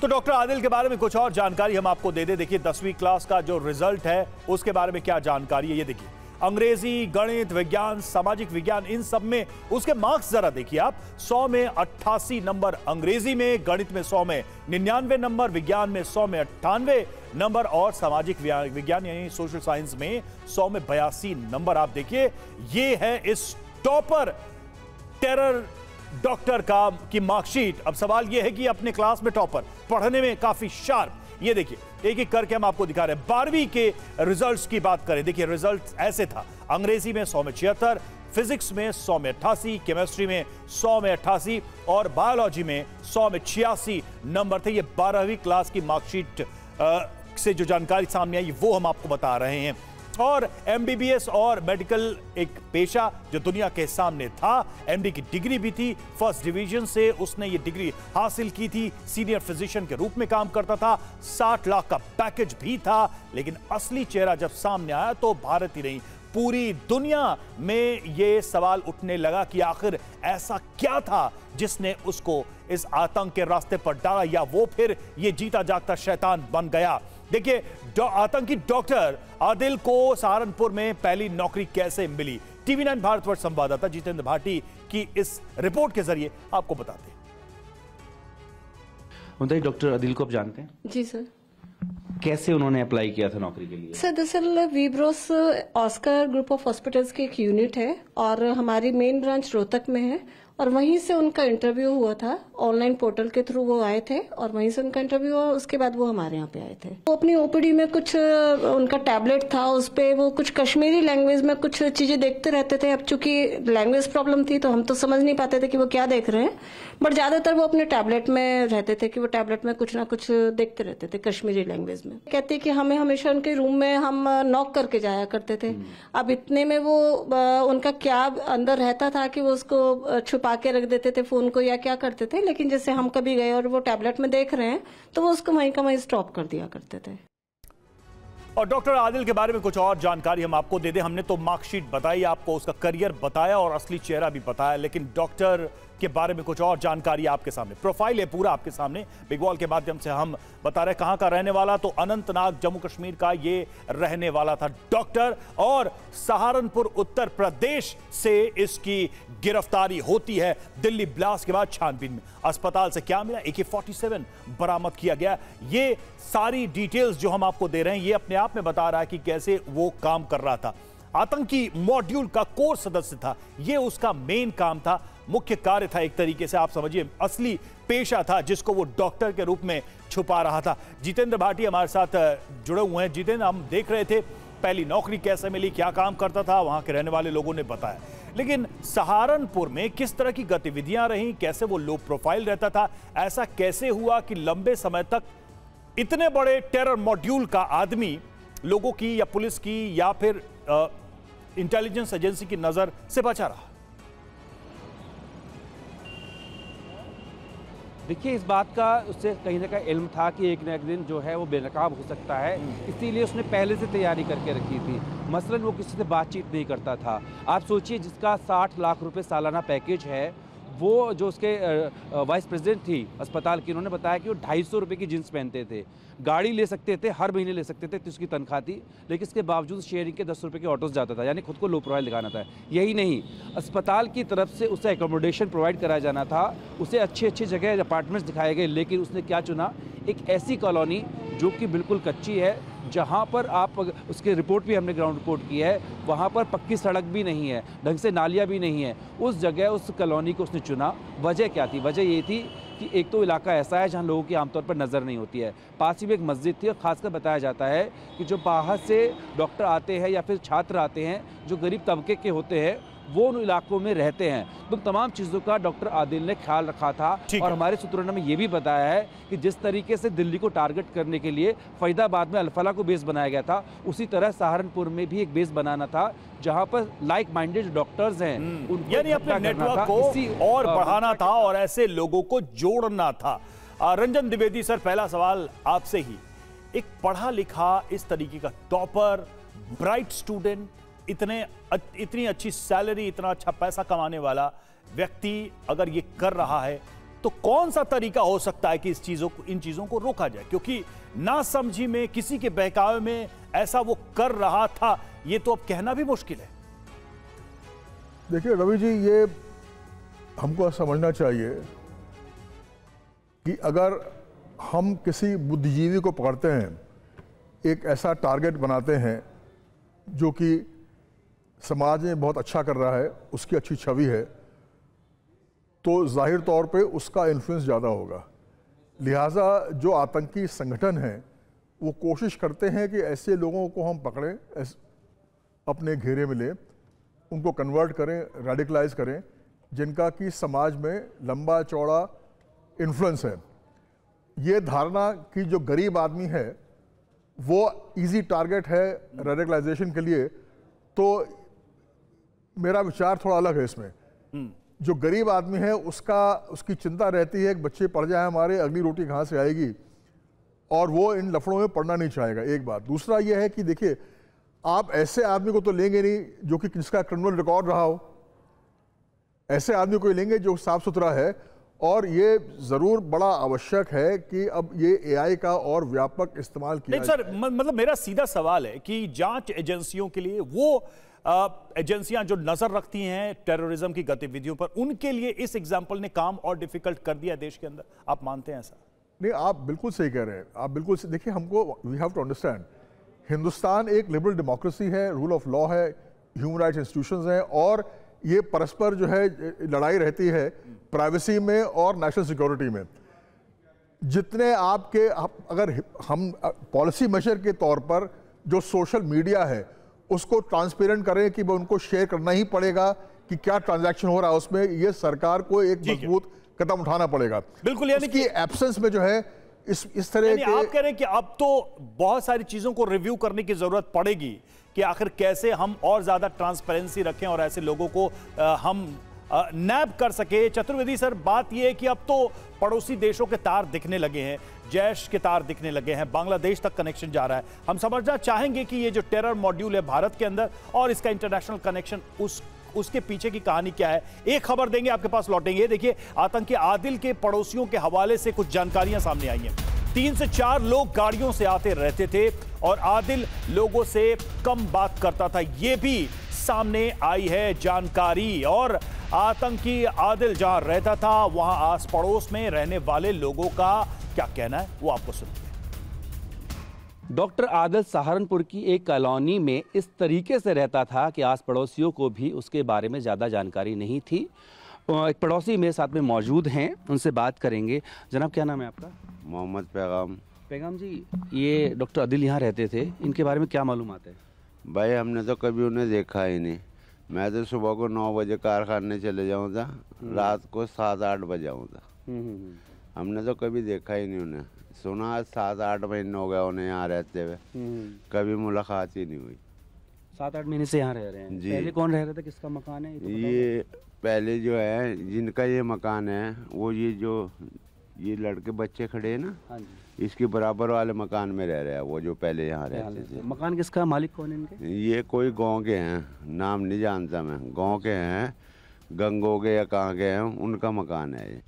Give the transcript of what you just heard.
तो डॉक्टर आदिल के बारे में कुछ और जानकारी हम आपको दे दें। देखिए 10वीं क्लास का जो रिजल्ट है उसके बारे में क्या जानकारी है ये देखिए। अंग्रेजी, गणित, विज्ञान, सामाजिक विज्ञान, इन सब में उसके मार्क्स जरा देखिए आप। 100 में 88 नंबर अंग्रेजी में, गणित में 100 में 99 नंबर, विज्ञान में 100 में 98 नंबर और सामाजिक विज्ञान यानी सोशल साइंस में 100 में 82 नंबर। आप देखिए ये है इस टॉपर टेरर डॉक्टर की मार्कशीट। अब सवाल यह है कि अपने क्लास में टॉपर, पढ़ने में काफी शार्प। ये देखिए एक एक करके हम आपको दिखा रहे हैं। 12वीं के रिजल्ट्स की बात करें, देखिए रिजल्ट ऐसे था। अंग्रेजी में 100 में 76, फिजिक्स में 100 में 88, केमिस्ट्री में 100 में 88 और बायोलॉजी में 100 में 86 नंबर थे। ये 12वीं क्लास की मार्कशीट से जो जानकारी सामने आई वो हम आपको बता रहे हैं। और एमबीबीएस और मेडिकल एक पेशा जो दुनिया के सामने था। एमडी की डिग्री भी थी, फर्स्ट डिवीजन से उसने ये डिग्री हासिल की थी। सीनियर फिजिशियन के रूप में काम करता था, 60 लाख का पैकेज भी था। लेकिन असली चेहरा जब सामने आया तो भारत ही नहीं पूरी दुनिया में ये सवाल उठने लगा कि आखिर ऐसा क्या था जिसने उसको इस आतंक के रास्ते पर डाला, या वो फिर ये जीता जागता शैतान बन गया। देखिए आतंकी डॉक्टर आदिल को सहारनपुर में पहली नौकरी कैसे मिली, TV9 भारतवर्ष संवाददाता जितेंद्र भाटी की इस रिपोर्ट के जरिए आपको बताते हैं। डॉक्टर आदिल को आप जानते हैं? जी सर। कैसे उन्होंने अप्लाई किया था नौकरी के लिए? सर दरअसल वीब्रोस ऑस्कर ग्रुप ऑफ हॉस्पिटल्स की एक यूनिट है और हमारी मेन ब्रांच रोहतक में है और वहीं से उनका इंटरव्यू हुआ था। ऑनलाइन पोर्टल के थ्रू वो आए थे और वहीं से उनका इंटरव्यू हुआ। उसके बाद वो हमारे यहाँ पे आए थे। वो अपनी ओपीडी में कुछ उनका टैबलेट था, उस पे वो कुछ कश्मीरी लैंग्वेज में कुछ चीजें देखते रहते थे। अब चूंकि लैंग्वेज प्रॉब्लम थी तो हम तो समझ नहीं पाते थे कि वो क्या देख रहे हैं, बट ज्यादातर वो अपने टैबलेट में रहते थे कि वो टैबलेट में कुछ ना कुछ देखते रहते थे कश्मीरी लैंग्वेज में। कहते कि हमें हमेशा उनके रूम में हम नॉक करके जाया करते थे। अब इतने में वो उनका क्या अंदर रहता था कि वो उसको छुपा के रख देते थे फोन को या क्या करते थे, लेकिन जैसे हम कभी गए और वो टैबलेट में देख रहे हैं तो वो उसको वहीं का वहीं स्टॉप कर दिया करते थे। और डॉक्टर आदिल के बारे में कुछ और जानकारी हम आपको दे दें। हमने तो मार्कशीट बताई आपको, उसका करियर बताया और असली चेहरा भी बताया, लेकिन डॉक्टर के बारे में कुछ और जानकारी आपके सामने, प्रोफाइल है पूरा आपके सामने। बिग वॉल के माध्यम से हम बता रहे कहां का रहने वाला, तो अनंतनाग जम्मू कश्मीर का ये रहने वाला था डॉक्टर, और सहारनपुर उत्तर प्रदेश से इसकी गिरफ्तारी होती है दिल्ली ब्लास्ट के बाद छानबीन में। अस्पताल से क्या मिला? AK-47 बरामद किया गया। ये सारी डिटेल्स जो हम आपको दे रहे हैं ये अपने आप में बता रहा है कि कैसे वो काम कर रहा था। आतंकी मॉड्यूल का कोर सदस्य था, ये उसका मेन काम था, मुख्य कार्य था, एक तरीके से आप समझिए असली पेशा था जिसको वो डॉक्टर के रूप में छुपा रहा था। जितेंद्र भाटी हमारे साथ जुड़े हुए हैं। जितेंद्र, हम देख रहे थे पहली नौकरी कैसे मिली, क्या काम करता था, वहां के रहने वाले लोगों ने बताया, लेकिन सहारनपुर में किस तरह की गतिविधियां रहीं, कैसे वो लो प्रोफाइल रहता था, ऐसा कैसे हुआ कि लंबे समय तक इतने बड़े टेरर मॉड्यूल का आदमी लोगों की या पुलिस की या फिर इंटेलिजेंस एजेंसी की नजर से बचा रहा? देखिए, इस बात का उससे कहीं ना कहीं इल्म था कि एक न एक दिन जो है वो बेनकाब हो सकता है, इसीलिए उसने पहले से तैयारी करके रखी थी। मसलन वो किसी से बातचीत नहीं करता था। आप सोचिए, जिसका 60 लाख रुपए सालाना पैकेज है, वो जो उसके वाइस प्रेसिडेंट थी अस्पताल की, उन्होंने बताया कि वो 250 रुपये की जींस पहनते थे, गाड़ी ले सकते थे, हर महीने ले सकते थे, तो उसकी तनख्वाह थी, लेकिन इसके बावजूद शेयरिंग के 10 रुपये के ऑटोस जाता था, यानी खुद को लो प्रोफाइल दिखाना था। यही नहीं, अस्पताल की तरफ से उसे एकोमोडेशन प्रोवाइड कराया जाना था, उसे अच्छी अच्छी जगह अपार्टमेंट्स दिखाए गए, लेकिन उसने क्या चुना? एक ऐसी कॉलोनी जो कि बिल्कुल कच्ची है, जहाँ पर आप उसकी रिपोर्ट भी हमने ग्राउंड रिपोर्ट की है, वहाँ पर पक्की सड़क भी नहीं है, ढंग से नालियाँ भी नहीं है। उस जगह उस कॉलोनी को उसने चुना। वजह क्या थी? वजह ये थी कि एक तो इलाका ऐसा है जहाँ लोगों की आमतौर पर नज़र नहीं होती है, पास ही में एक मस्जिद थी, और ख़ासकर बताया जाता है कि जो बाहर से डॉक्टर आते हैं या फिर छात्र आते हैं जो गरीब तबके के होते हैं वो उन इलाकों में रहते हैं। तो तमाम चीज़ों का डॉक्टर आदिल ने ख्याल रखा था। और हमारे सूत्रों ने हमें ये भी बताया है कि जिस तरीके से दिल्ली को टारगेट करने के लिए फरीदाबाद में अल-फलाह को बेस बनाया गया था, उसी तरह सहारनपुर में भी एक बेस बनाना था जहां पर लाइक माइंडेड डॉक्टर्स हैं, यानी अपने नेटवर्क को और बढ़ाना था और ऐसे लोगों को जोड़ना था। रंजन द्विवेदी सर, पहला सवाल आपसे ही। एक पढ़ा लिखा इस तरीके का टॉपर, ब्राइट स्टूडेंट, इतनी अच्छी सैलरी, इतना अच्छा पैसा कमाने वाला व्यक्ति अगर ये कर रहा है तो कौन सा तरीका हो सकता है कि इन चीजों को रोका जाए? क्योंकि ना समझी में, किसी के बहकावे में ऐसा वो कर रहा था, ये तो अब कहना भी मुश्किल है। देखिए रवि जी, ये हमको समझना चाहिए कि अगर हम किसी बुद्धिजीवी को पकड़ते हैं, एक ऐसा टारगेट बनाते हैं जो कि समाज में बहुत अच्छा कर रहा है, उसकी अच्छी छवि है, तो जाहिर तौर पे उसका इन्फ्लुएंस ज़्यादा होगा। लिहाजा जो आतंकी संगठन हैं वो कोशिश करते हैं कि ऐसे लोगों को हम पकड़ें, अपने घेरे में लें, उनको कन्वर्ट करें, रेडिकलाइज करें, जिनका कि समाज में लंबा चौड़ा इन्फ्लुएंस है। ये धारणा कि जो गरीब आदमी है वो इजी टारगेट है रेडिकलाइजेशन के लिए, तो मेरा विचार थोड़ा अलग है इसमें। जो गरीब आदमी है उसकी चिंता रहती है कि बच्चे पढ़ जाए हमारे, अगली रोटी कहाँ से आएगी, और वो इन लफड़ों में पढ़ना नहीं चाहेगा, एक बात। दूसरा ये है कि देखिए, आप ऐसे आदमी को तो लेंगे नहीं जो कि जिसका क्रिमिनल रिकॉर्ड रहा हो, ऐसे आदमी को लेंगे जो साफ सुथरा है। और ये जरूर बड़ा आवश्यक है कि अब ये एआई का और व्यापक इस्तेमाल किया नहीं सर, मतलब मेरा सीधा सवाल है कि जांच एजेंसियों के लिए, वो एजेंसियां जो नजर रखती हैं टेररिज्म की गतिविधियों पर, उनके लिए इस एग्जाम्पल ने काम और डिफिकल्ट कर दिया देश के अंदर, आप मानते हैं ऐसा? नहीं, आप बिल्कुल सही कह रहे हैं, आप बिल्कुल देखिए, हमको we have to understand, Hindustan एक लिबरल डेमोक्रेसी है, रूल ऑफ लॉ है, ह्यूमन राइट्स इंस्टीट्यूशंस हैं, और ये परस्पर जो है लड़ाई रहती है प्राइवेसी में और नेशनल सिक्योरिटी में। जितने आपके अगर हम पॉलिसी मेजर के तौर पर जो सोशल मीडिया है उसको ट्रांसपेरेंट करें कि वो उनको शेयर करना ही पड़ेगा कि क्या ट्रांजैक्शन हो रहा है उसमें, ये सरकार को एक मजबूत कदम उठाना पड़ेगा। बिल्कुल, यानी कि एब्सेंस में जो है इस तरह के, आप कह रहे हैं कि अब तो बहुत सारी चीजों को रिव्यू करने की जरूरत पड़ेगी कि आखिर कैसे हम और ज्यादा ट्रांसपेरेंसी रखें और ऐसे लोगों को हम नैब कर सके। चतुर्वेदी सर, बात यह है कि अब तो पड़ोसी देशों के तार दिखने लगे हैं, जैश के तार दिखने लगे हैं, बांग्लादेश तक कनेक्शन जा रहा है। हम समझना चाहेंगे कि ये जो टेरर मॉड्यूल है भारत के अंदर और इसका इंटरनेशनल कनेक्शन, उसके पीछे की कहानी क्या है? एक खबर देंगे, आपके पास लौटेंगे। देखिए, आतंकी आदिल के पड़ोसियों के हवाले से कुछ जानकारियां सामने आई हैं। 3 से 4 लोग गाड़ियों से आते रहते थे और आदिल लोगों से कम बात करता था, यह भी सामने आई है जानकारी। और आतंकी आदिल जहां रहता था वहां आस पड़ोस में रहने वाले लोगों का क्या कहना है, वो आपको सुनिए। डॉक्टर आदिल सहारनपुर की एक कॉलोनी में इस तरीके से रहता था कि आस पड़ोसियों को भी उसके बारे में ज़्यादा जानकारी नहीं थी। एक पड़ोसी मेरे साथ में मौजूद हैं, उनसे बात करेंगे। जनाब, क्या नाम है आपका? मोहम्मद पैगाम। पैगाम जी, ये डॉक्टर आदिल यहाँ रहते थे, इनके बारे में क्या मालूमात है? भाई, हमने तो कभी उन्हें देखा ही नहीं। मैं तो सुबह को 9 बजे कारखाने चले जाऊँ था, रात को 7-8 बजे आऊँ था। हमने तो कभी देखा ही नहीं उन्हें। सुना 7-8 महीने हो गए उन्हें यहाँ रहते हुए, कभी मुलाकात ही नहीं हुई। 7-8 महीने से यहाँ रह रहे हैं जी। पहले कौन रह रहा था, किसका मकान है ये पहले जो है जिनका ये मकान है, वो ये लड़के बच्चे खड़े हैं ना, हाँ जी, इसके बराबर वाले मकान में रह रहे हैं वो जो पहले यहाँ रहते थे। मकान किसका, मालिक कौन है इनके? ये कोई गांव के हैं, नाम नहीं जानता मैं, गांव के हैं, गंगों के या कहाँ के हैं, उनका मकान है ये।